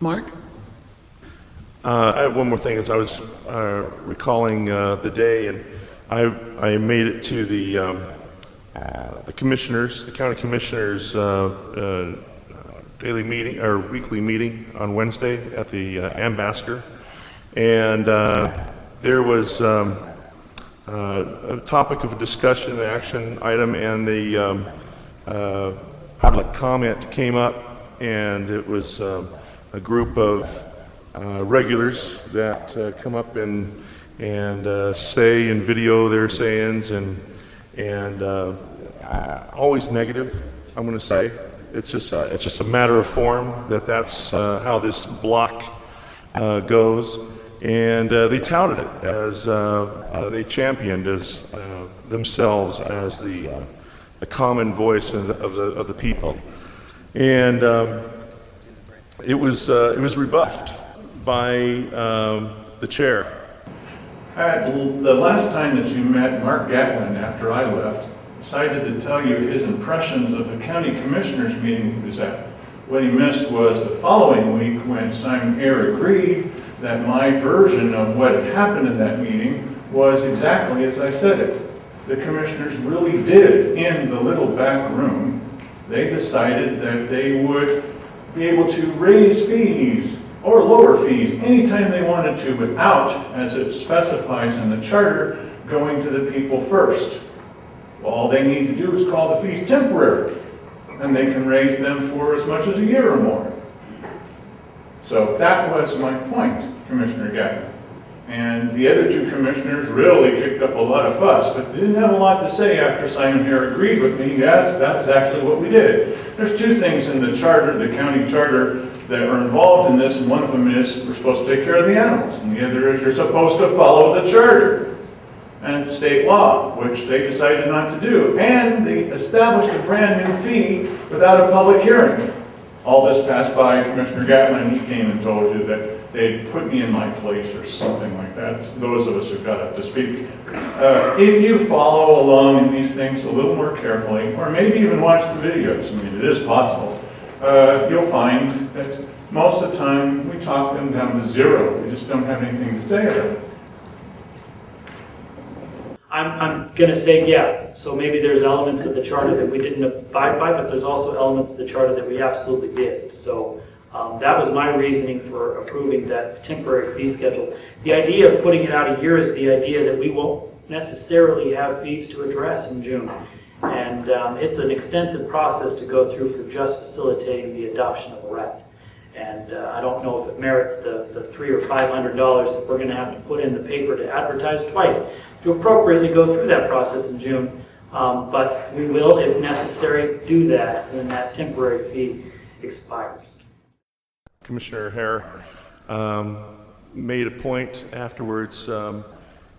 Mark? I have one more thing. As I was recalling the day, and I made it to the commissioners, the county commissioners' daily meeting or weekly meeting on Wednesday at the Basker, and there was a topic of discussion, an action item, and the public comment came up, and it was a group of regulars that come up and say and video their sayings and always negative. I'm going to say it's just a matter of form that's how this block goes, and they touted it as they championed as themselves as the common voice of the people, and it was rebuffed by the chair. The last time that you met Mark Gatlin after I left decided to tell you his impressions of the county commissioners meeting he was at. What he missed was the following week when Simon Errr agreed that my version of what had happened in that meeting was exactly as I said it. The commissioners really did, in the little back room, they decided that they would be able to raise fees or lower fees anytime they wanted to without, as it specifies in the charter, going to the people first. All they need to do is call the fees temporary, and they can raise them for as much as a year or more. So that was my point, Commissioner Gatlin. And the other two commissioners really kicked up a lot of fuss, but they didn't have a lot to say after Simon here agreed with me. Yes, that's actually what we did. There's two things in the charter, the county charter, that are involved in this, and one of them is we're supposed to take care of the animals, and the other is you're supposed to follow the charter and state law, which they decided not to do. And they established a brand new fee without a public hearing. All this passed by Commissioner Gatlin. He came and told you that they'd put me in my place or something like that. It's those of us who got up to speak. If you follow along in these things a little more carefully, or maybe even watch the videos, I mean, it is possible, you'll find that most of the time we talk them down to zero. We just don't have anything to say about it. I'm going to say, yeah, so maybe there's elements of the charter that we didn't abide by, but there's also elements of the charter that we absolutely did. So that was my reasoning for approving that temporary fee schedule. The idea of putting it out a year is the idea that we won't necessarily have fees to address in June. And it's an extensive process to go through for just facilitating the adoption of a RET. And I don't know if it merits the $300 or $500 that we're going to have to put in the paper to advertise twice to appropriately go through that process in June. But we will, if necessary, do that when that temporary fee expires. Commissioner Hare made a point afterwards, and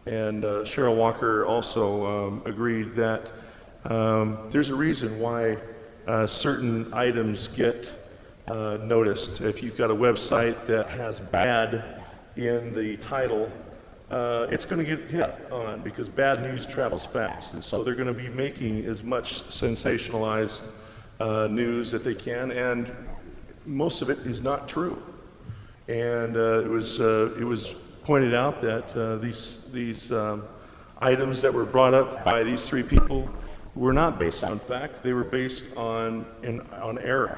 Cheryl Walker also agreed that there's a reason why certain items get noticed. If you've got a website that has bad in the title, it's going to get hit on because bad news travels fast. And so they're going to be making as much sensationalized news that they can, and most of it is not true. And it was pointed out that these items that were brought up by these three people were not based on fact. They were based on error.